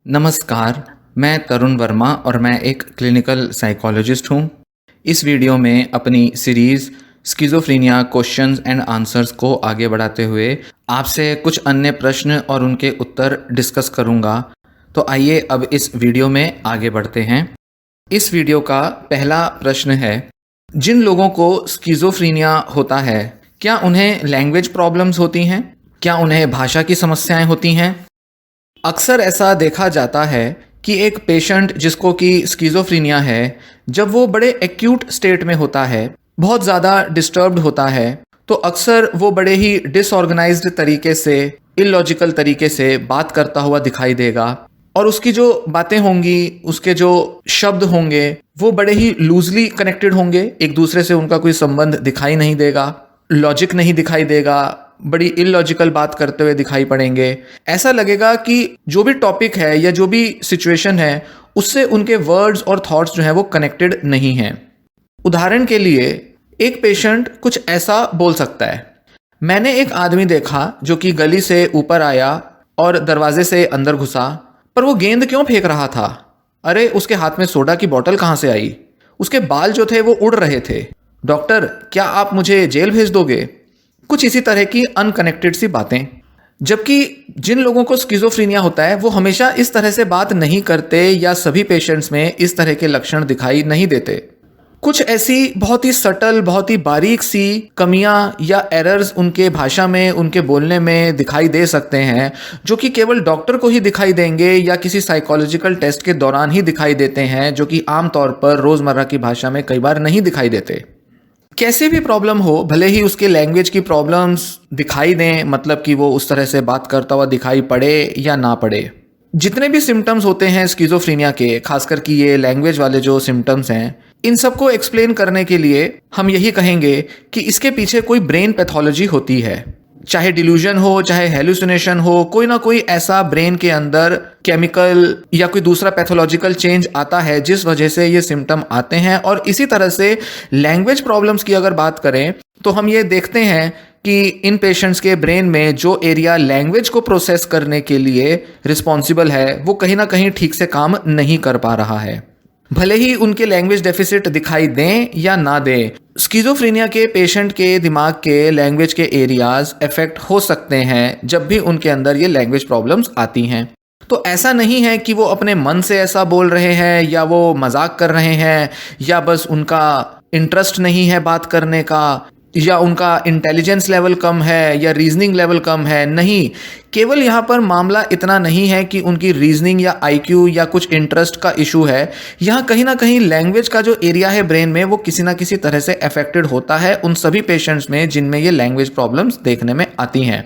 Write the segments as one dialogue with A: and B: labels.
A: नमस्कार, मैं तरुण वर्मा और मैं एक क्लिनिकल साइकोलॉजिस्ट हूँ। इस वीडियो में अपनी series schizophrenia questions and answers को आगे बढ़ाते हुए आपसे कुछ अन्य प्रश्न और उनके उत्तर डिस्कस करूँगा। तो आइए अब इस वीडियो में आगे बढ़ते हैं। इस वीडियो का पहला प्रश्न है, जिन लोगों को स्किज़ोफ्रेनिया होता है, क्या उन्हें लैंग्वेज प्रॉब्लम्स होती हैं? क्या उन्हें भाषा की समस्याएं होती हैं? अक्सर ऐसा देखा जाता है कि एक पेशेंट जिसको कि स्किज़ोफ्रेनिया है, जब वो बड़े एक्यूट स्टेट में होता है, बहुत ज़्यादा डिस्टर्ब्ड होता है, तो अक्सर वो बड़े ही डिसऑर्गेनाइज्ड तरीके से, इलॉजिकल तरीके से बात करता हुआ दिखाई देगा और उसकी जो बातें होंगी, उसके जो शब्द होंगे, वो बड़े ही लूजली कनेक्टेड होंगे, एक दूसरे से उनका कोई संबंध दिखाई नहीं देगा, लॉजिक नहीं दिखाई देगा, बड़ी इलॉजिकल बात करते हुए दिखाई पड़ेंगे। ऐसा लगेगा कि जो भी टॉपिक है या जो भी सिचुएशन है, उससे उनके वर्ड्स और थॉट्स जो हैं वो कनेक्टेड नहीं हैं। उदाहरण के लिए एक पेशेंट कुछ ऐसा बोल सकता है, मैंने एक आदमी देखा जो कि गली से ऊपर आया और दरवाजे से अंदर घुसा, पर वो गेंद क्यों फेंक रहा था? अरे उसके हाथ में सोडा की बोतल कहाँ से आई? उसके बाल जो थे वो उड़ रहे थे। डॉक्टर, क्या आप मुझे जेल भेज दोगे? कुछ इसी तरह की अनकनेक्टेड सी बातें। जबकि जिन लोगों को स्किज़ोफ्रेनिया होता है वो हमेशा इस तरह से बात नहीं करते या सभी पेशेंट्स में इस तरह के लक्षण दिखाई नहीं देते। कुछ ऐसी बहुत ही सटल, बहुत ही बारीक सी कमियां या एरर्स उनके भाषा में, उनके बोलने में दिखाई दे सकते हैं, जो कि केवल डॉक्टर को ही दिखाई देंगे या किसी साइकोलॉजिकल टेस्ट के दौरान ही दिखाई देते हैं, जो कि आमतौर पर रोज़मर्रा की भाषा में कई बार नहीं दिखाई देते। कैसे भी प्रॉब्लम हो, भले ही उसके लैंग्वेज की प्रॉब्लम्स दिखाई दें, मतलब कि वो उस तरह से बात करता हुआ दिखाई पड़े या ना पड़े, जितने भी सिम्टम्स होते हैं स्किज़ोफ्रेनिया के, खासकर कि ये लैंग्वेज वाले जो सिम्टम्स हैं, इन सबको एक्सप्लेन करने के लिए हम यही कहेंगे कि इसके पीछे कोई ब्रेन पैथोलॉजी होती है। चाहे डिल्यूजन हो, चाहे हेलुसिनेशन हो, कोई ना कोई ऐसा ब्रेन के अंदर केमिकल या कोई दूसरा पैथोलॉजिकल चेंज आता है जिस वजह से ये सिम्टम आते हैं। और इसी तरह से लैंग्वेज प्रॉब्लम्स की अगर बात करें तो हम ये देखते हैं कि इन पेशेंट्स के ब्रेन में जो एरिया लैंग्वेज को प्रोसेस करने के लिए रिस्पॉन्सिबल है, वो कहीं ना कहीं ठीक से काम नहीं कर पा रहा है, भले ही उनके लैंग्वेज डेफिसिट दिखाई दें या ना दें। स्किज़ोफ्रेनिया के पेशेंट के दिमाग के लैंग्वेज के एरियाज अफेक्ट हो सकते हैं जब भी उनके अंदर ये लैंग्वेज प्रॉब्लम्स आती हैं। तो ऐसा नहीं है कि वो अपने मन से ऐसा बोल रहे हैं या वो मजाक कर रहे हैं या बस उनका इंटरेस्ट नहीं है बात करने का या उनका इंटेलिजेंस लेवल कम है या रीजनिंग लेवल कम है। नहीं, केवल यहाँ पर मामला इतना नहीं है कि उनकी रीजनिंग या आईक्यू या कुछ इंटरेस्ट का इशू है। यहाँ कहीं ना कहीं लैंग्वेज का जो एरिया है ब्रेन में, वो किसी ना किसी तरह से अफेक्टेड होता है उन सभी पेशेंट्स में जिनमें ये लैंग्वेज प्रॉब्लम्स देखने में आती हैं।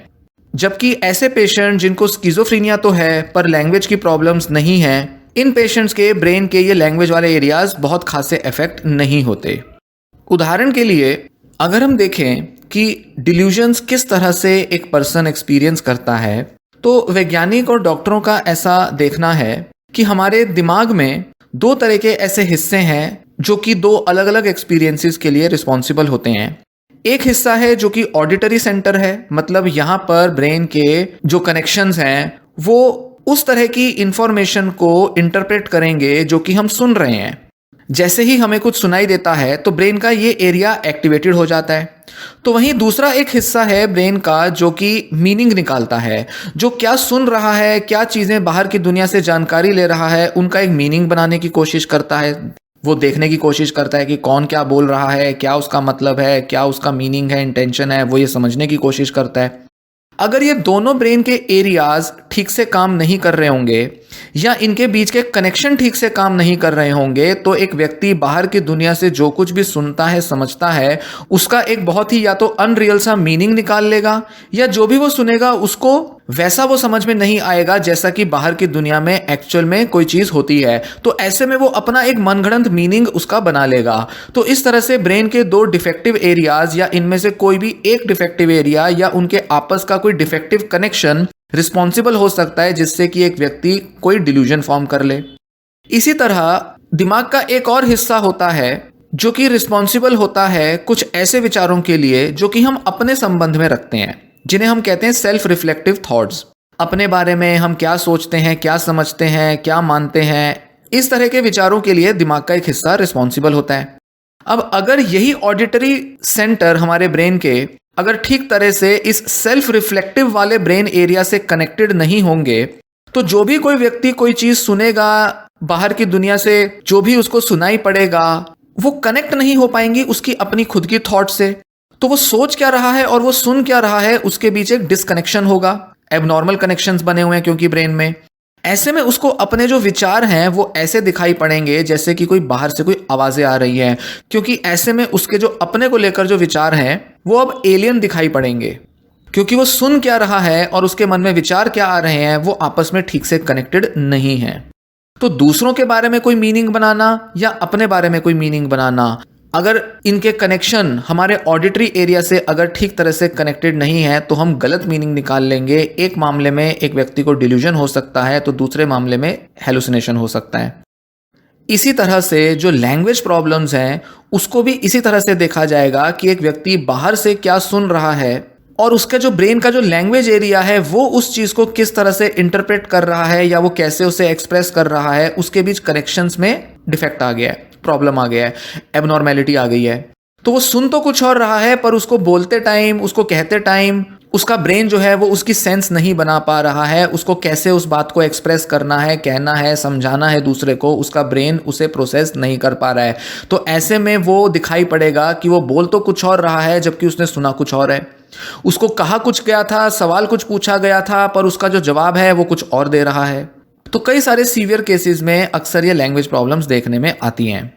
A: जबकि ऐसे पेशेंट जिनको स्किज़ोफ्रेनिया तो है पर लैंग्वेज की प्रॉब्लम्स नहीं है, इन पेशेंट्स के ब्रेन के ये लैंग्वेज वाले एरियाज बहुत खासे अफेक्ट नहीं होते। उदाहरण के लिए अगर हम देखें कि डिल्यूजन्स किस तरह से एक पर्सन एक्सपीरियंस करता है, तो वैज्ञानिक और डॉक्टरों का ऐसा देखना है कि हमारे दिमाग में दो तरह के ऐसे हिस्से हैं जो कि दो अलग अलग एक्सपीरियंसेस के लिए रिस्पॉन्सिबल होते हैं। एक हिस्सा है जो कि ऑडिटरी सेंटर है, मतलब यहाँ पर ब्रेन के जो कनेक्शंस हैं वो उस तरह की इंफॉर्मेशन को इंटरप्रेट करेंगे जो कि हम सुन रहे हैं। जैसे ही हमें कुछ सुनाई देता है तो ब्रेन का ये एरिया एक्टिवेटेड हो जाता है। तो वहीं दूसरा एक हिस्सा है ब्रेन का जो कि मीनिंग निकालता है, जो क्या सुन रहा है, क्या चीज़ें बाहर की दुनिया से जानकारी ले रहा है, उनका एक मीनिंग बनाने की कोशिश करता है। वो देखने की कोशिश करता है कि कौन क्या बोल रहा है, क्या उसका मतलब है, क्या उसका मीनिंग है, इंटेंशन है, वो ये समझने की कोशिश करता है। अगर ये दोनों ब्रेन के एरियाज ठीक से काम नहीं कर रहे होंगे या इनके बीच के कनेक्शन ठीक से काम नहीं कर रहे होंगे, तो एक व्यक्ति बाहर की दुनिया से जो कुछ भी सुनता है, समझता है, उसका एक बहुत ही या तो अनरियल सा मीनिंग निकाल लेगा या जो भी वो सुनेगा उसको वैसा वो समझ में नहीं आएगा जैसा कि बाहर की दुनिया में एक्चुअल में कोई चीज होती है। तो ऐसे में वो अपना एक मनगढ़ंत मीनिंग उसका बना लेगा। तो इस तरह से ब्रेन के दो डिफेक्टिव एरियाज या इनमें से कोई भी एक डिफेक्टिव एरिया या उनके आपस का कोई डिफेक्टिव कनेक्शन रिस्पॉन्सिबल हो सकता है जिससे कि एक व्यक्ति कोई डिल्यूजन फॉर्म कर ले। इसी तरह दिमाग का एक और हिस्सा होता है जो कि रिस्पॉन्सिबल होता है कुछ ऐसे विचारों के लिए जो कि हम अपने संबंध में रखते हैं, जिन्हें हम कहते हैं सेल्फ रिफ्लेक्टिव थॉट्स। अपने बारे में हम क्या सोचते हैं, क्या समझते हैं, क्या मानते हैं, इस तरह के विचारों के लिए दिमाग का एक हिस्सा रिस्पॉन्सिबल होता है। अब अगर यही ऑडिटरी सेंटर हमारे ब्रेन के अगर ठीक तरह से इस सेल्फ रिफ्लेक्टिव वाले ब्रेन एरिया से कनेक्टेड नहीं होंगे, तो जो भी कोई व्यक्ति कोई चीज सुनेगा बाहर की दुनिया से, जो भी उसको सुनाई पड़ेगा, वो कनेक्ट नहीं हो पाएंगी उसकी अपनी खुद की थॉट से। तो वो सोच क्या रहा है और वो सुन क्या रहा है, उसके बीच एक डिसकनेक्शन होगा, एबनॉर्मल कनेक्शंस बने हुए हैं क्योंकि ब्रेन में। ऐसे में उसको अपने जो विचार हैं वो ऐसे दिखाई पड़ेंगे जैसे कि कोई बाहर से कोई आवाजें आ रही हैं, क्योंकि ऐसे में उसके जो अपने को लेकर जो विचार हैं वो अब एलियन दिखाई पड़ेंगे, क्योंकि वो सुन क्या रहा है और उसके मन में विचार क्या आ रहे हैं वो आपस में ठीक से कनेक्टेड नहीं है। तो दूसरों के बारे में कोई मीनिंग बनाना या अपने बारे में कोई मीनिंग बनाना, अगर इनके कनेक्शन हमारे ऑडिटरी एरिया से अगर ठीक तरह से कनेक्टेड नहीं है तो हम गलत मीनिंग निकाल लेंगे। एक मामले में एक व्यक्ति को डिल्यूजन हो सकता है तो दूसरे मामले में हेलुसिनेशन हो सकता है। इसी तरह से जो लैंग्वेज प्रॉब्लम्स हैं उसको भी इसी तरह से देखा जाएगा कि एक व्यक्ति बाहर से क्या सुन रहा है और उसका जो ब्रेन का जो लैंग्वेज एरिया है वो उस चीज को किस तरह से इंटरप्रेट कर रहा है या वो कैसे उसे एक्सप्रेस कर रहा है, उसके बीच कनेक्शंस में डिफेक्ट आ गया है, प्रॉब्लम आ गया है, एबनॉर्मेलिटी आ गई है। तो वो सुन तो कुछ और रहा है पर उसको बोलते टाइम, उसको कहते टाइम उसका ब्रेन जो है वो उसकी सेंस नहीं बना पा रहा है, उसको कैसे उस बात को एक्सप्रेस करना है, कहना है, समझाना है दूसरे को, उसका ब्रेन उसे प्रोसेस नहीं कर पा रहा है। तो ऐसे में वो दिखाई पड़ेगा कि वो बोल तो कुछ और रहा है जबकि उसने सुना कुछ और है। उसको कहा कुछ गया था, सवाल कुछ पूछा गया था पर उसका जो जवाब है वो कुछ और दे रहा है। तो कई सारे सीवियर केसेस में अक्सर ये लैंग्वेज प्रॉब्लम्स देखने में आती हैं।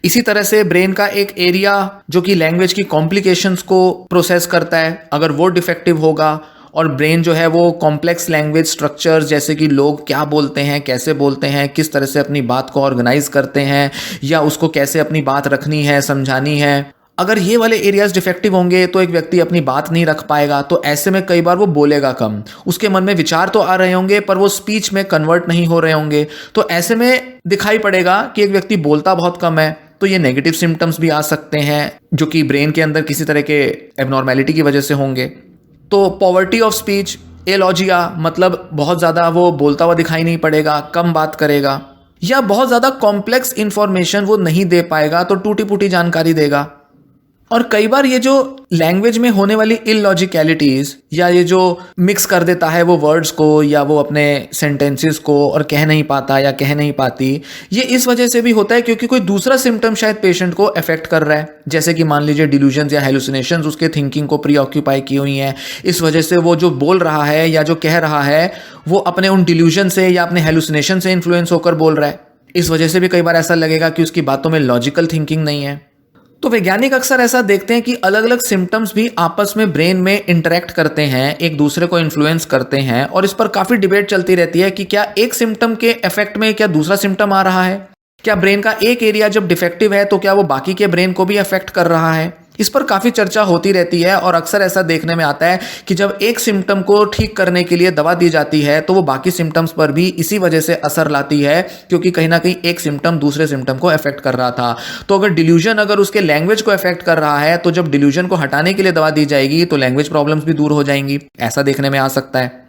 A: इसी तरह से ब्रेन का एक एरिया जो कि लैंग्वेज की कॉम्प्लिकेशंस को प्रोसेस करता है, अगर वो डिफेक्टिव होगा और ब्रेन जो है वो कॉम्प्लेक्स लैंग्वेज स्ट्रक्चर्स जैसे कि लोग क्या बोलते हैं, कैसे बोलते हैं, किस तरह से अपनी बात को ऑर्गेनाइज करते हैं या उसको कैसे अपनी बात रखनी है, समझानी है, अगर ये वाले एरियाज डिफेक्टिव होंगे तो एक व्यक्ति अपनी बात नहीं रख पाएगा। तो ऐसे में कई बार वो बोलेगा कम, उसके मन में विचार तो आ रहे होंगे पर वो स्पीच में कन्वर्ट नहीं हो रहे होंगे। तो ऐसे में दिखाई पड़ेगा कि एक व्यक्ति बोलता बहुत कम है। तो ये नेगेटिव सिम्टम्स भी आ सकते हैं जो कि ब्रेन के अंदर किसी तरह के एबनॉर्मेलिटी की वजह से होंगे। तो पॉवर्टी ऑफ स्पीच, एलॉजिया, मतलब बहुत ज़्यादा वो बोलता हुआ दिखाई नहीं पड़ेगा, कम बात करेगा या बहुत ज़्यादा कॉम्प्लेक्स इंफॉर्मेशन वो नहीं दे पाएगा तो टूटी फूटी जानकारी देगा। और कई बार ये जो लैंग्वेज में होने वाली इलॉजिकलिटीज या ये जो मिक्स कर देता है वो वर्ड्स को या वो अपने सेंटेंसेस को और कह नहीं पाता या कह नहीं पाती, ये इस वजह से भी होता है क्योंकि कोई दूसरा सिम्टम शायद पेशेंट को अफेक्ट कर रहा है। जैसे कि मान लीजिए डिल्यूजन्स या हेलुसिनेशंस उसके थिंकिंग को प्री ऑक्यूपाई की हुई हैं, इस वजह से वो जो बोल रहा है या जो कह रहा है वो अपने उन डिल्यूजन से या अपने हेलुसिनेशन से इन्फ्लुएंस होकर बोल रहा है। इस वजह से भी कई बार ऐसा लगेगा कि उसकी बातों में लॉजिकल थिंकिंग नहीं है। तो वैज्ञानिक अक्सर ऐसा देखते हैं कि अलग अलग सिम्टम्स भी आपस में ब्रेन में इंटरेक्ट करते हैं, एक दूसरे को इन्फ्लुएंस करते हैं और इस पर काफी डिबेट चलती रहती है कि क्या एक सिम्टम के इफेक्ट में क्या दूसरा सिम्टम आ रहा है, क्या ब्रेन का एक एरिया जब डिफेक्टिव है तो क्या वो बाकी के ब्रेन को भी अफेक्ट कर रहा है। इस पर काफी चर्चा होती रहती है और अक्सर ऐसा देखने में आता है कि जब एक सिम्टम को ठीक करने के लिए दवा दी जाती है तो वो बाकी सिम्टम्स पर भी इसी वजह से असर लाती है क्योंकि कहीं ना कहीं एक सिम्टम दूसरे सिम्टम को अफेक्ट कर रहा था। तो अगर डिल्यूजन अगर उसके लैंग्वेज को अफेक्ट कर रहा है तो जब डिल्यूजन को हटाने के लिए दवा दी जाएगी तो लैंग्वेज प्रॉब्लम्स भी दूर हो जाएंगी, ऐसा देखने में आ सकता है।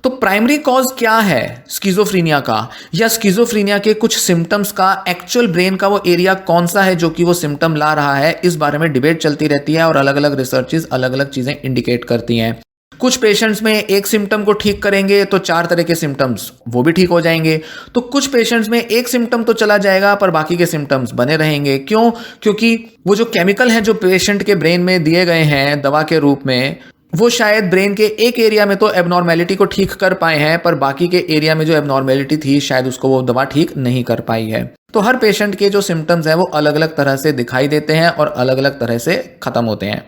A: तो प्राइमरी कॉज क्या है स्किज़ोफ्रीनिया का या स्किज़ोफ्रीनिया के कुछ सिम्टम्स का, एक्चुअल ब्रेन का वो एरिया कौन सा है जो कि वो सिम्टम ला रहा है, इस बारे में डिबेट चलती रहती है और अलग अलग रिसर्चेस अलग अलग चीजें इंडिकेट करती हैं। कुछ पेशेंट्स में एक सिम्टम को ठीक करेंगे तो 4 तरह के सिम्टम्स वो भी ठीक हो जाएंगे, तो कुछ पेशेंट्स में एक सिम्टम तो चला जाएगा पर बाकी के सिम्टम्स बने रहेंगे। क्यों? क्योंकि वो जो केमिकल हैं जो पेशेंट के ब्रेन में दिए गए हैं दवा के रूप में, वो शायद ब्रेन के एक एरिया में तो एबनॉर्मेलिटी को ठीक कर पाए हैं पर बाकी के एरिया में जो एबनॉर्मेलिटी थी शायद उसको वो दवा ठीक नहीं कर पाई है। तो हर पेशेंट के जो सिम्टम्स हैं वो अलग अलग तरह से दिखाई देते हैं और अलग अलग तरह से खत्म होते हैं।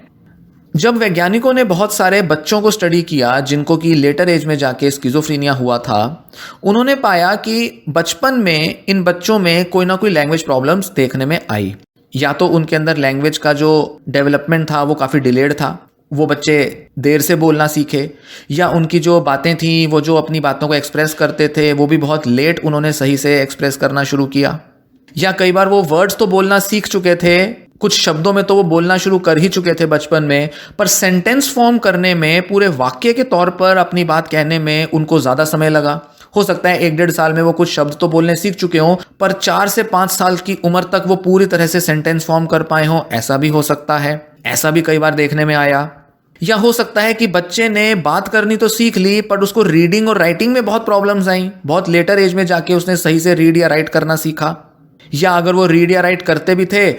A: जब वैज्ञानिकों ने बहुत सारे बच्चों को स्टडी किया जिनको कि लेटर एज में जाके स्किज़ोफ्रीनिया हुआ था, उन्होंने पाया कि बचपन में इन बच्चों में कोई ना कोई लैंग्वेज प्रॉब्लम्स देखने में आई। या तो उनके अंदर लैंग्वेज का जो डेवलपमेंट था वो काफ़ी डिलेड था, वो बच्चे देर से बोलना सीखे, या उनकी जो बातें थी वो जो अपनी बातों को एक्सप्रेस करते थे वो भी बहुत लेट उन्होंने सही से एक्सप्रेस करना शुरू किया, या कई बार वो वर्ड्स तो बोलना सीख चुके थे कुछ शब्दों में तो वो बोलना शुरू कर ही चुके थे बचपन में, पर सेंटेंस फॉर्म करने में, पूरे वाक्य के तौर पर अपनी बात कहने में उनको ज़्यादा समय लगा। हो सकता है 1-1.5 साल में वो कुछ शब्द तो बोलने सीख चुके हों, पर 4 से 5 साल की उम्र तक वो पूरी तरह से सेंटेंस फॉर्म कर पाए हों, ऐसा भी हो सकता है। ऐसा भी कई बार देखने में आया। या हो सकता है कि बच्चे ने बात करनी तो सीख ली, पर उसको रीडिंग और राइटिंग में बहुत प्रॉब्लम्स आई। बहुत लेटर एज में जाके उसने सही से रीड या राइट करना सीखा। या अगर वो रीड या राइट करते भी थे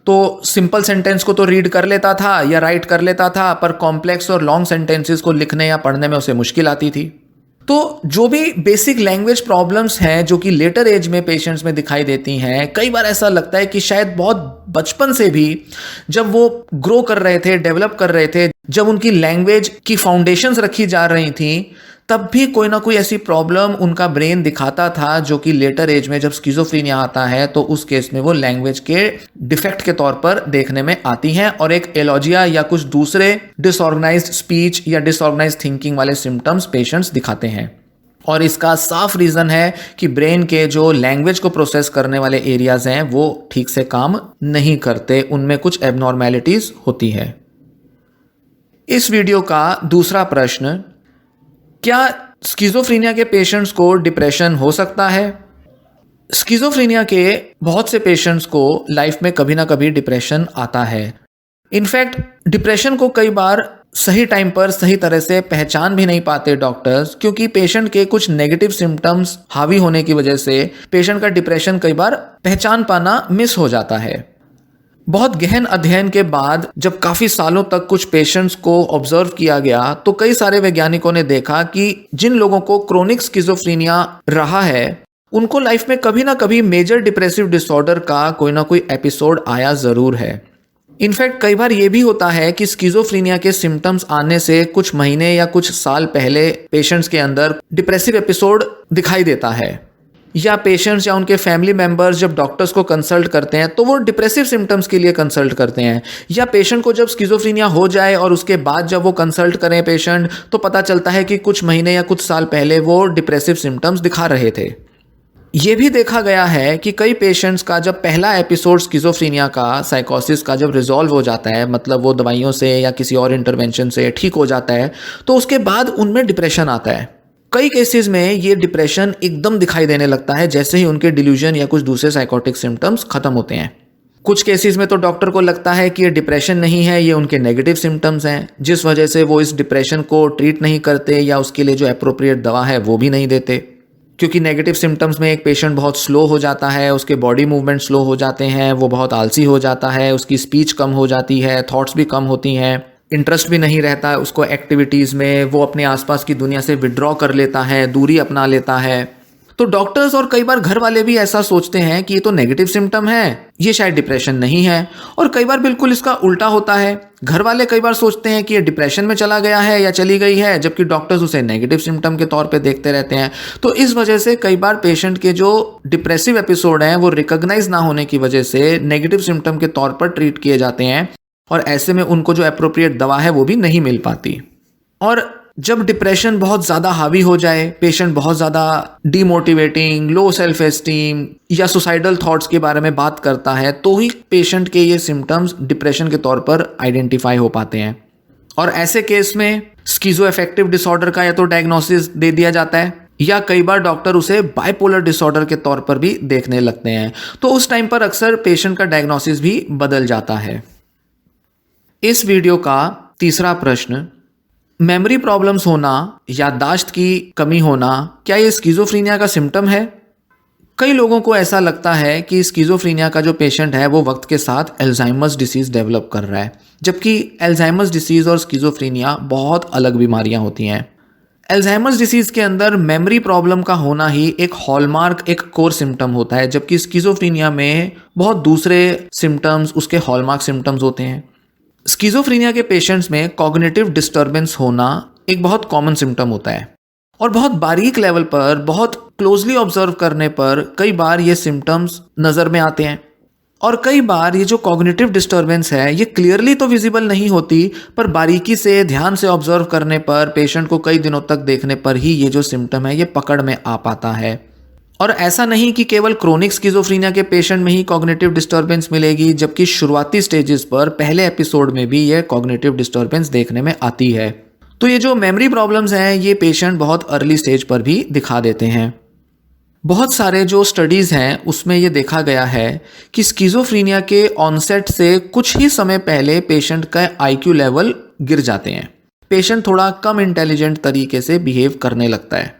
A: तो सिंपल सेंटेंस को तो रीड कर लेता था या राइट कर लेता था, पर कॉम्प्लेक्स और लॉन्ग सेंटेंसेस को लिखने या पढ़ने में उसे मुश्किल आती थी। तो जो भी बेसिक लैंग्वेज प्रॉब्लम्स हैं जो कि लेटर एज में पेशेंट्स में दिखाई देती हैं, कई बार ऐसा लगता है कि शायद बहुत बचपन से भी जब वो ग्रो कर रहे थे, डेवलप कर रहे थे, जब उनकी लैंग्वेज की फाउंडेशंस रखी जा रही थी, तब भी कोई ना कोई ऐसी प्रॉब्लम उनका ब्रेन दिखाता था जो कि लेटर एज में जब स्किज़ोफ्रेनिया आता है तो उस केस में वो लैंग्वेज के डिफेक्ट के तौर पर देखने में आती हैं और एक एलॉजिया या कुछ दूसरे डिसऑर्गेनाइज्ड स्पीच या डिसऑर्गेनाइज्ड थिंकिंग वाले सिम्टम्स पेशेंट्स दिखाते हैं। और इसका साफ रीज़न है कि ब्रेन के जो लैंग्वेज को प्रोसेस करने वाले एरियाज हैं वो ठीक से काम नहीं करते, उनमें कुछ एबनॉर्मेलिटीज होती है। इस वीडियो का दूसरा प्रश्न, क्या स्किज़ोफ्रेनिया के पेशेंट्स को डिप्रेशन हो सकता है? स्किज़ोफ्रेनिया के बहुत से पेशेंट्स को लाइफ में कभी ना कभी डिप्रेशन आता है। इनफैक्ट डिप्रेशन को कई बार सही टाइम पर सही तरह से पहचान भी नहीं पाते डॉक्टर्स, क्योंकि पेशेंट के कुछ नेगेटिव सिम्टम्स हावी होने की वजह से पेशेंट का डिप्रेशन कई बार पहचान पाना मिस हो जाता है। बहुत गहन अध्ययन के बाद जब काफ़ी सालों तक कुछ पेशेंट्स को ऑब्जर्व किया गया तो कई सारे वैज्ञानिकों ने देखा कि जिन लोगों को क्रोनिक स्किज़ोफ्रेनिया रहा है उनको लाइफ में कभी ना कभी मेजर डिप्रेसिव डिसऑर्डर का कोई ना कोई एपिसोड आया ज़रूर है। इनफैक्ट कई बार ये भी होता है कि स्किज़ोफ्रेनिया के सिम्टम्स आने से कुछ महीने या कुछ साल पहले पेशेंट्स के अंदर डिप्रेसिव एपिसोड दिखाई देता है, या पेशेंट्स या उनके फैमिली मेंबर्स जब डॉक्टर्स को कंसल्ट करते हैं तो वो डिप्रेसिव सिम्टम्स के लिए कंसल्ट करते हैं, या पेशेंट को जब स्किज़ोफ्रेनिया हो जाए और उसके बाद जब वो कंसल्ट करें पेशेंट तो पता चलता है कि कुछ महीने या कुछ साल पहले वो डिप्रेसिव सिम्टम्स दिखा रहे थे। ये भी देखा गया है कि कई पेशेंट्स का जब पहला एपिसोड स्किज़ोफ्रेनिया का, साइकोसिस का जब रिजॉल्व हो जाता है, मतलब वो दवाइयों से या किसी और इंटरवेंशन से ठीक हो जाता है, तो उसके बाद उनमें डिप्रेशन आता है। कई केसेस में ये डिप्रेशन एकदम दिखाई देने लगता है जैसे ही उनके डिल्यूजन या कुछ दूसरे साइकोटिक सिम्टम्स खत्म होते हैं। कुछ केसेस में तो डॉक्टर को लगता है कि ये डिप्रेशन नहीं है, ये उनके नेगेटिव सिम्टम्स हैं, जिस वजह से वो इस डिप्रेशन को ट्रीट नहीं करते या उसके लिए जो एप्रोप्रिएट दवा है वो भी नहीं देते। क्योंकि नेगेटिव सिम्टम्स में एक पेशेंट बहुत स्लो हो जाता है, उसके बॉडी मूवमेंट स्लो हो जाते हैं, वो बहुत आलसी हो जाता है, उसकी स्पीच कम हो जाती है, थॉट्स भी कम होती हैं, इंटरेस्ट भी नहीं रहता है उसको एक्टिविटीज़ में, वो अपने आसपास की दुनिया से विड्रॉ कर लेता है, दूरी अपना लेता है। तो डॉक्टर्स और कई बार घर वाले भी ऐसा सोचते हैं कि ये तो नेगेटिव सिम्टम है, ये शायद डिप्रेशन नहीं है, और कई बार बिल्कुल इसका उल्टा होता है। घर वाले कई बार सोचते हैं कि ये डिप्रेशन में चला गया है या चली गई है, जबकि डॉक्टर्स उसे नेगेटिव सिम्टम के तौर पे देखते रहते हैं। तो इस वजह से कई बार पेशेंट के जो डिप्रेसिव एपिसोड हैं वो रिकॉग्नाइज ना होने की वजह से नेगेटिव सिम्टम के तौर पर ट्रीट किए जाते हैं, और ऐसे में उनको जो एप्रोप्रिएट दवा है वो भी नहीं मिल पाती। और जब डिप्रेशन बहुत ज़्यादा हावी हो जाए, पेशेंट बहुत ज़्यादा डीमोटिवेटिंग, लो सेल्फ एस्टीम या सुसाइडल थॉट्स के बारे में बात करता है, तो ही पेशेंट के ये सिम्टम्स डिप्रेशन के तौर पर आइडेंटिफाई हो पाते हैं। और ऐसे केस में स्किज़ोअफेक्टिव डिसऑर्डर का या तो डायग्नोसिस दे दिया जाता है, या कई बार डॉक्टर उसे बाइपोलर डिसऑर्डर के तौर पर भी देखने लगते हैं। तो उस टाइम पर अक्सर पेशेंट का डायग्नोसिस भी बदल जाता है। इस वीडियो का तीसरा प्रश्न, मेमोरी प्रॉब्लम्स होना, याददाश्त की कमी होना, क्या ये स्किज़ोफ्रेनिया का सिम्टम है? कई लोगों को ऐसा लगता है कि स्किज़ोफ्रेनिया का जो पेशेंट है वो वक्त के साथ अल्जाइमर्स डिसीज़ डेवलप कर रहा है, जबकि अल्जाइमर्स डिसीज़ और स्किज़ोफ्रेनिया बहुत अलग बीमारियां होती हैं। अल्जाइमर्स डिसीज़ के अंदर मेमोरी प्रॉब्लम का होना ही एक हॉलमार्क, एक कोर सिम्टम होता है, जबकि स्किज़ोफ्रेनिया में बहुत दूसरे सिम्टम्स उसके हॉलमार्क सिम्टम्स होते हैं। स्किज़ोफ्रेनिया के पेशेंट्स में कॉग्निटिव डिस्टर्बेंस होना एक बहुत कॉमन सिम्टम होता है, और बहुत बारीक लेवल पर, बहुत क्लोजली ऑब्जर्व करने पर कई बार ये सिम्टम्स नज़र में आते हैं। और कई बार ये जो कॉग्निटिव डिस्टर्बेंस है ये क्लियरली तो विजिबल नहीं होती, पर बारीकी से ध्यान से ऑब्जर्व करने पर, पेशेंट को कई दिनों तक देखने पर ही ये जो सिम्टम है ये पकड़ में आ पाता है। और ऐसा नहीं कि केवल क्रोनिक स्किज़ोफ्रेनिया के पेशेंट में ही कॉग्निटिव डिस्टर्बेंस मिलेगी, जबकि शुरुआती स्टेजेस पर पहले एपिसोड में भी यह कॉग्निटिव डिस्टर्बेंस देखने में आती है। तो ये जो मेमोरी प्रॉब्लम्स हैं ये पेशेंट बहुत अर्ली स्टेज पर भी दिखा देते हैं। बहुत सारे जो स्टडीज़ हैं उसमें ये देखा गया है कि स्किज़ोफ्रेनिया के ऑनसेट से कुछ ही समय पहले पेशेंट का आईक्यू लेवल गिर जाते हैं। पेशेंट थोड़ा कम इंटेलिजेंट तरीके से बिहेव करने लगता है,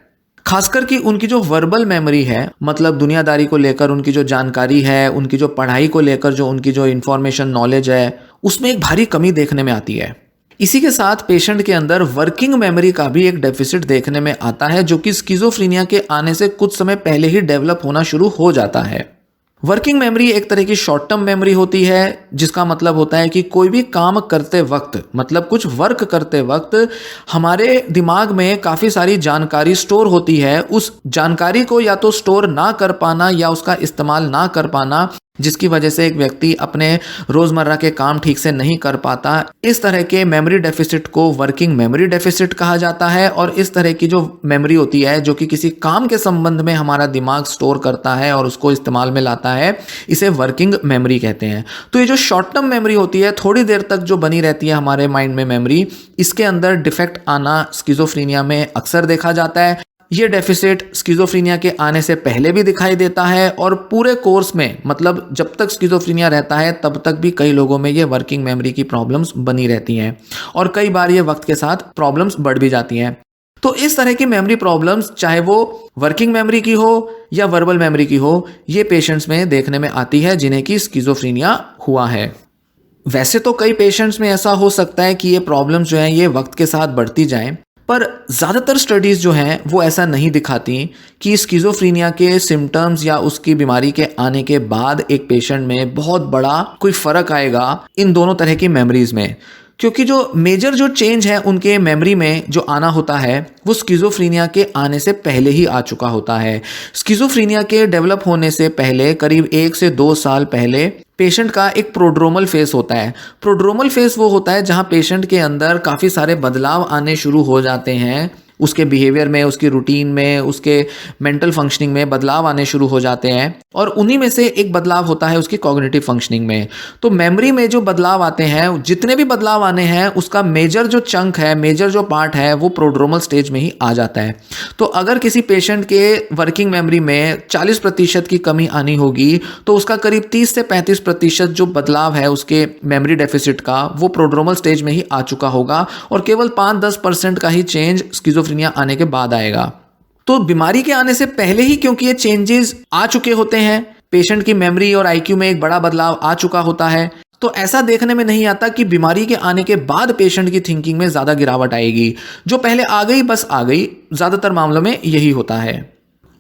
A: खासकर कि उनकी जो वर्बल मेमोरी है, मतलब दुनियादारी को लेकर उनकी जो जानकारी है, उनकी जो पढ़ाई को लेकर जो उनकी जो इन्फॉर्मेशन नॉलेज है, उसमें एक भारी कमी देखने में आती है। इसी के साथ पेशेंट के अंदर वर्किंग मेमोरी का भी एक डेफिसिट देखने में आता है, जो कि स्किज़ोफ्रेनिया के आने से कुछ समय पहले ही डेवलप होना शुरू हो जाता है। वर्किंग मेमोरी एक तरह की शॉर्ट टर्म मेमोरी होती है, जिसका मतलब होता है कि कोई भी काम करते वक्त, मतलब कुछ वर्क करते वक्त हमारे दिमाग में काफ़ी सारी जानकारी स्टोर होती है। उस जानकारी को या तो स्टोर ना कर पाना या उसका इस्तेमाल ना कर पाना, जिसकी वजह से एक व्यक्ति अपने रोज़मर्रा के काम ठीक से नहीं कर पाता, इस तरह के मेमोरी डेफिसिट को वर्किंग मेमोरी डेफिसिट कहा जाता है। और इस तरह की जो मेमोरी होती है जो कि किसी काम के संबंध में हमारा दिमाग स्टोर करता है और उसको इस्तेमाल में लाता है, इसे वर्किंग मेमोरी कहते हैं। तो ये जो शॉर्ट टर्म मेमोरी होती है, थोड़ी देर तक जो बनी रहती है हमारे माइंड में मेमोरी, इसके अंदर डिफेक्ट आना स्किज़ोफ्रेनिया में अक्सर देखा जाता है। ये डेफिसिट स्किज़ोफ्रेनिया के आने से पहले भी दिखाई देता है और पूरे कोर्स में, मतलब जब तक स्किज़ोफ्रेनिया रहता है तब तक भी कई लोगों में ये वर्किंग मेमोरी की प्रॉब्लम्स बनी रहती हैं और कई बार ये वक्त के साथ प्रॉब्लम्स बढ़ भी जाती हैं। तो इस तरह की मेमोरी प्रॉब्लम्स, चाहे वो वर्किंग मेमोरी की हो या वर्बल मेमोरी की हो, ये पेशेंट्स में देखने में आती है जिन्हें कि स्किज़ोफ्रेनिया हुआ है। वैसे तो कई पेशेंट्स में ऐसा हो सकता है कि ये प्रॉब्लम्स जो हैं ये वक्त के साथ बढ़ती जाएं, पर ज़्यादातर स्टडीज़ जो हैं वो ऐसा नहीं दिखाती कि स्किज़ोफ्रेनिया के सिम्टम्स या उसकी बीमारी के आने के बाद एक पेशेंट में बहुत बड़ा कोई फ़र्क आएगा इन दोनों तरह की मेमोरीज़ में। क्योंकि जो मेजर जो चेंज है उनके मेमोरी में जो आना होता है वो स्किज़ोफ्रेनिया के आने से पहले ही आ चुका होता है। स्किज़ोफ्रेनिया के डेवलप होने से पहले करीब 1 से 2 साल पहले पेशेंट का एक प्रोड्रोमल फेस होता है। प्रोड्रोमल फेस वो होता है जहां पेशेंट के अंदर काफ़ी सारे बदलाव आने शुरू हो जाते हैं, उसके बिहेवियर में, उसकी रूटीन में, उसके मेंटल फंक्शनिंग में बदलाव आने शुरू हो जाते हैं और उन्हीं में से एक बदलाव होता है उसकी कॉग्निटिव फंक्शनिंग में। तो मेमोरी में जो बदलाव आते हैं, जितने भी बदलाव आने हैं, उसका मेजर जो चंक है, मेजर जो पार्ट है वो प्रोड्रोमल स्टेज में ही आ जाता है। तो अगर किसी पेशेंट के वर्किंग मेमोरी में 40% की कमी आनी होगी तो उसका करीब 30 से 35% जो बदलाव है उसके मेमोरी डेफिसिट का, वो प्रोड्रोमल स्टेज में ही आ चुका होगा और केवल 5-10% का ही चेंज स्किज़ोफ्रेनिया आने के बाद आएगा। तो बीमारी के आने से पहले ही क्योंकि ये चेंजेस आ चुके होते हैं, पेशेंट की मेमोरी और आईक्यू में एक बड़ा बदलाव आ चुका होता है, तो ऐसा देखने में नहीं आता कि बीमारी के आने के बाद पेशेंट की थिंकिंग में ज़्यादा गिरावट आएगी। जो पहले आ गई बस आ गई, ज़्यादातर मामलों में यही होता है।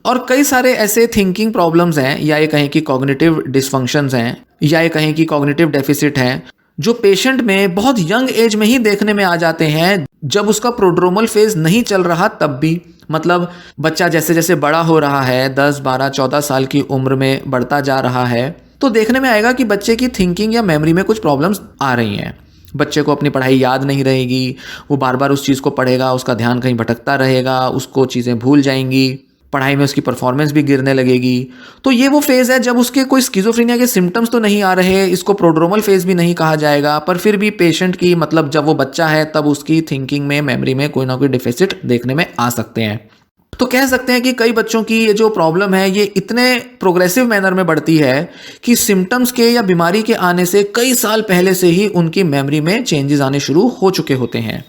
A: और कई सारे ऐसे थिंकिंग प्रॉब्लम्स हैं, या ये कहें कि कॉग्निटिव डिसफंक्शंस हैं, या ये कहें कि कॉग्निटिव डेफिसिट हैं, जो पेशेंट में बहुत यंग एज में ही देखने में आ जाते हैं, जब उसका प्रोड्रोमल फेज नहीं चल रहा तब भी। मतलब बच्चा जैसे जैसे बड़ा हो रहा है, 10, 12, 14 साल की उम्र में बढ़ता जा रहा है, तो देखने में आएगा कि बच्चे की थिंकिंग या मेमोरी में कुछ प्रॉब्लम्स आ रही हैं। बच्चे को अपनी पढ़ाई याद नहीं रहेगी, वो बार बार उस चीज़ को पढ़ेगा, उसका ध्यान कहीं भटकता रहेगा, उसको चीज़ें भूल जाएंगी, पढ़ाई में उसकी परफॉर्मेंस भी गिरने लगेगी। तो ये वो फेज़ है जब उसके कोई स्किज़ोफ्रेनिया के सिम्टम्स तो नहीं आ रहे, इसको प्रोड्रोमल फेज़ भी नहीं कहा जाएगा, पर फिर भी पेशेंट की, मतलब जब वो बच्चा है तब उसकी थिंकिंग में, मेमोरी में कोई ना कोई डिफिसिट देखने में आ सकते हैं। तो कह सकते हैं कि कई बच्चों की ये जो प्रॉब्लम है ये इतने प्रोग्रेसिव मैनर में बढ़ती है कि सिम्टम्स के या बीमारी के आने से कई साल पहले से ही उनकी मेमोरी में चेंजेस आने शुरू हो चुके होते हैं।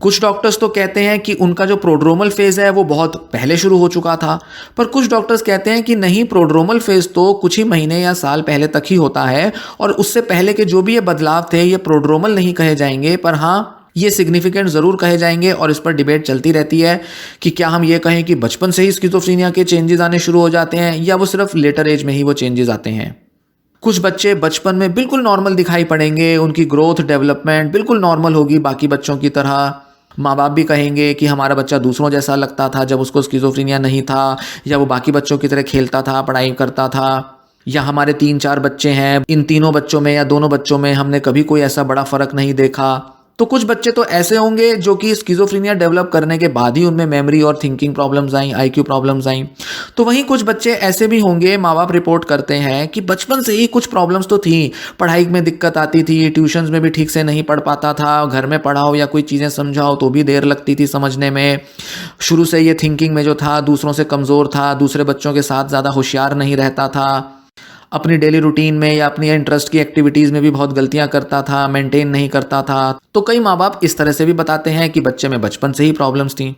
A: कुछ डॉक्टर्स तो कहते हैं कि उनका जो प्रोड्रोमल फेज़ है वो बहुत पहले शुरू हो चुका था, पर कुछ डॉक्टर्स कहते हैं कि नहीं, प्रोड्रोमल फेज़ तो कुछ ही महीने या साल पहले तक ही होता है और उससे पहले के जो भी ये बदलाव थे ये प्रोड्रोमल नहीं कहे जाएंगे, पर हाँ ये सिग्निफिकेंट ज़रूर कहे जाएंगे। और इस पर डिबेट चलती रहती है कि क्या हम ये कहें कि बचपन से ही स्किज़ोफ्रेनिया के चेंजेस आने शुरू हो जाते हैं या वो सिर्फ लेटर एज में ही वो चेंजेस आते हैं। कुछ बच्चे बचपन में बिल्कुल नॉर्मल दिखाई पड़ेंगे, उनकी ग्रोथ डेवलपमेंट बिल्कुल नॉर्मल होगी बाकी बच्चों की तरह। माँ बाप भी कहेंगे कि हमारा बच्चा दूसरों जैसा लगता था जब उसको स्किज़ोफ्रेनिया नहीं था, या वो बाकी बच्चों की तरह खेलता था, पढ़ाई करता था, या हमारे 3-4 बच्चे हैं, इन तीनों बच्चों में या दोनों बच्चों में हमने कभी कोई ऐसा बड़ा फ़र्क नहीं देखा। तो कुछ बच्चे तो ऐसे होंगे जो कि स्किज़ोफ्रेनिया डेवलप करने के बाद ही उनमें मेमोरी और थिंकिंग प्रॉब्लम्स आई, आईक्यू प्रॉब्लम्स आई। तो वहीं कुछ बच्चे ऐसे भी होंगे, माँ बाप रिपोर्ट करते हैं कि बचपन से ही कुछ प्रॉब्लम्स तो थी, पढ़ाई में दिक्कत आती थी, ट्यूशन्स में भी ठीक से नहीं पढ़ पाता था, घर में पढ़ाओ या कोई चीज़ें समझाओ तो भी देर लगती थी समझने में, शुरू से ये थिंकिंग में जो था दूसरों से कमज़ोर था, दूसरे बच्चों के साथ ज़्यादा होशियार नहीं रहता था, अपनी डेली रूटीन में या अपनी इंटरेस्ट की एक्टिविटीज़ में भी बहुत गलतियां करता था, मेंटेन नहीं करता था। तो कई माँ बाप इस तरह से भी बताते हैं कि बच्चे में बचपन से ही प्रॉब्लम्स थी।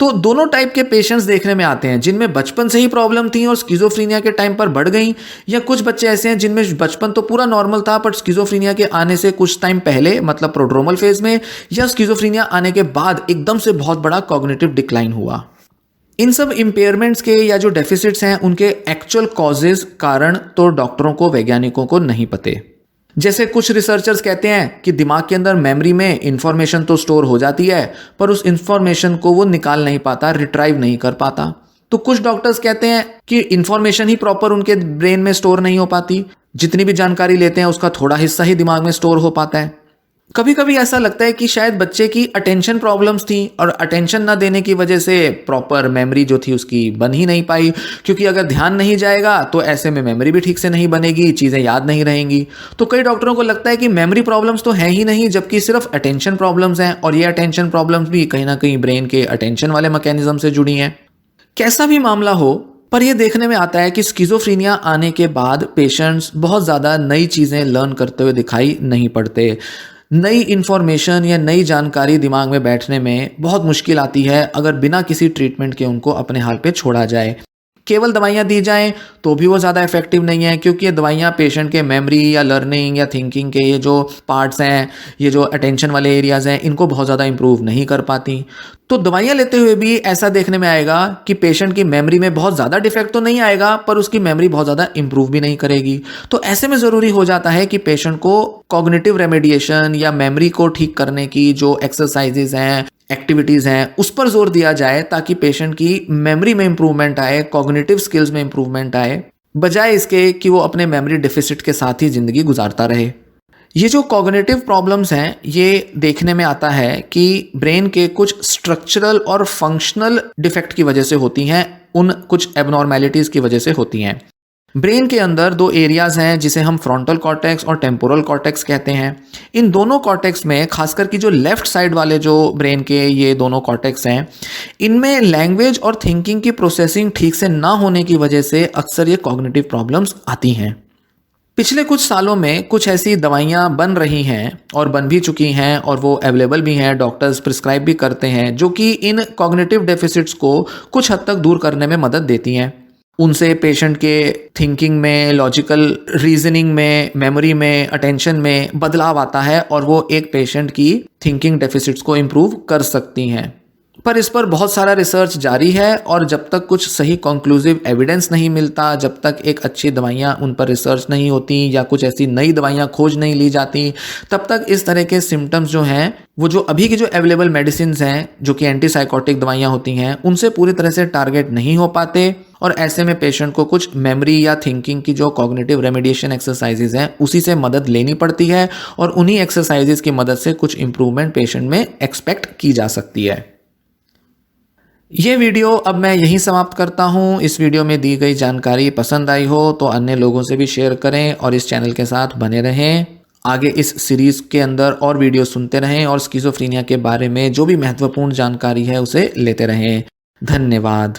A: तो दोनों टाइप के पेशेंट्स देखने में आते हैं, जिनमें बचपन से ही प्रॉब्लम थी और स्किज़ोफ्रेनिया के टाइम पर बढ़ गई, या कुछ बच्चे ऐसे हैं जिनमें बचपन तो पूरा नॉर्मल था पर स्किज़ोफ्रेनिया के आने से कुछ टाइम पहले, मतलब प्रोड्रोमल फेज में या स्किज़ोफ्रेनिया आने के बाद एकदम से बहुत बड़ा कॉग्निटिव डिक्लाइन हुआ। इन सब इम्पेयरमेंट्स के या जो डेफिसिट्स हैं उनके एक्चुअल कॉजेज, कारण तो डॉक्टरों को, वैज्ञानिकों को नहीं पते। जैसे कुछ रिसर्चर्स कहते हैं कि दिमाग के अंदर मेमोरी में इंफॉर्मेशन तो स्टोर हो जाती है पर उस इंफॉर्मेशन को वो निकाल नहीं पाता, रिट्राइव नहीं कर पाता। तो कुछ डॉक्टर्स कहते हैं कि इंफॉर्मेशन ही प्रॉपर उनके ब्रेन में स्टोर नहीं हो पाती, जितनी भी जानकारी लेते हैं उसका थोड़ा हिस्सा ही दिमाग में स्टोर हो पाता है। कभी कभी ऐसा लगता है कि शायद बच्चे की अटेंशन प्रॉब्लम्स थी और अटेंशन ना देने की वजह से प्रॉपर मेमोरी जो थी उसकी बन ही नहीं पाई, क्योंकि अगर ध्यान नहीं जाएगा तो ऐसे में मेमोरी भी ठीक से नहीं बनेगी, चीज़ें याद नहीं रहेंगी। तो कई डॉक्टरों को लगता है कि मेमोरी प्रॉब्लम्स तो हैं ही नहीं, जबकि सिर्फ अटेंशन प्रॉब्लम्स हैं, और ये अटेंशन प्रॉब्लम्स भी कहीं ना कहीं ब्रेन के अटेंशन वाले मैकेनिज्म से जुड़ी हैं। कैसा भी मामला हो, पर यह देखने में आता है कि स्किज़ोफ्रेनिया आने के बाद पेशेंट्स बहुत ज़्यादा नई चीज़ें लर्न करते हुए दिखाई नहीं पड़ते। नई इन्फॉर्मेशन या नई जानकारी दिमाग में बैठने में बहुत मुश्किल आती है अगर बिना किसी ट्रीटमेंट के उनको अपने हाल पे छोड़ा जाए। केवल दवाइयाँ दी जाएं तो भी वो ज़्यादा इफेक्टिव नहीं है, क्योंकि ये दवाइयाँ पेशेंट के मेमोरी या लर्निंग या थिंकिंग के ये जो पार्ट्स हैं, ये जो अटेंशन वाले एरियाज़ हैं, इनको बहुत ज़्यादा इंप्रूव नहीं कर पाती। तो दवाइयाँ लेते हुए भी ऐसा देखने में आएगा कि पेशेंट की मेमोरी में बहुत ज़्यादा डिफेक्ट तो नहीं आएगा पर उसकी मेमोरी बहुत ज़्यादा इंप्रूव भी नहीं करेगी। तो ऐसे में ज़रूरी हो जाता है कि पेशेंट को कॉग्निटिव रेमेडिएशन या मेमोरी को ठीक करने की जो एक्सरसाइजेज हैं, एक्टिविटीज़ हैं, उस पर जोर दिया जाए ताकि पेशेंट की मेमोरी में इंप्रूवमेंट आए, कॉग्निटिव स्किल्स में इंप्रूवमेंट आए, बजाय इसके कि वो अपने मेमोरी डिफिसिट के साथ ही ज़िंदगी गुजारता रहे। ये जो कॉग्निटिव प्रॉब्लम्स हैं, ये देखने में आता है कि ब्रेन के कुछ स्ट्रक्चरल और फंक्शनल डिफेक्ट की वजह से होती हैं, उन कुछ एबनॉर्मेलिटीज़ की वजह से होती हैं। ब्रेन के अंदर दो एरियाज हैं जिसे हम फ्रंटल कॉर्टेक्स और टेम्पोरल कॉर्टेक्स कहते हैं। इन दोनों कॉर्टेक्स में, खासकर की जो लेफ्ट साइड वाले जो ब्रेन के ये दोनों कॉर्टेक्स हैं, इनमें लैंग्वेज और थिंकिंग की प्रोसेसिंग ठीक से ना होने की वजह से अक्सर ये कॉग्निटिव प्रॉब्लम्स आती हैं। पिछले कुछ सालों में कुछ ऐसी दवाइयाँ बन रही हैं और बन भी चुकी हैं और वो अवेलेबल भी हैं, डॉक्टर्स प्रिस्क्राइब भी करते हैं, जो कि इन कॉग्निटिव डेफिसिट्स को कुछ हद तक दूर करने में मदद देती हैं। उनसे पेशेंट के थिंकिंग में, लॉजिकल रीजनिंग में, मेमोरी में, अटेंशन में बदलाव आता है और वो एक पेशेंट की थिंकिंग डेफिसिट्स को इम्प्रूव कर सकती हैं। पर इस पर बहुत सारा रिसर्च जारी है और जब तक कुछ सही कंक्लूसिव एविडेंस नहीं मिलता, जब तक एक अच्छी दवाइयाँ उन पर रिसर्च नहीं होती या कुछ ऐसी नई दवाइयाँ खोज नहीं ली जाती, तब तक इस तरह के सिम्टम्स जो हैं, वो जो अभी की जो अवेलेबल मेडिसिन हैं, जो कि एंटीसाइकोटिक दवाइयाँ होती हैं, उनसे पूरी तरह से टारगेट नहीं हो पाते और ऐसे में पेशेंट को कुछ मेमोरी या थिंकिंग की जो कॉग्निटिव रेमेडिएशन एक्सरसाइजेज हैं, उसी से मदद लेनी पड़ती है और उन्हीं एक्सरसाइजेज की मदद से कुछ इंप्रूवमेंट पेशेंट में एक्सपेक्ट की जा सकती है। ये वीडियो अब मैं यहीं समाप्त करता हूँ। इस वीडियो में दी गई जानकारी पसंद आई हो तो अन्य लोगों से भी शेयर करें और इस चैनल के साथ बने रहें। आगे इस सीरीज़ के अंदर और वीडियो सुनते रहें और स्किज़ोफ्रेनिया के बारे में जो भी महत्वपूर्ण जानकारी है उसे लेते रहें। धन्यवाद।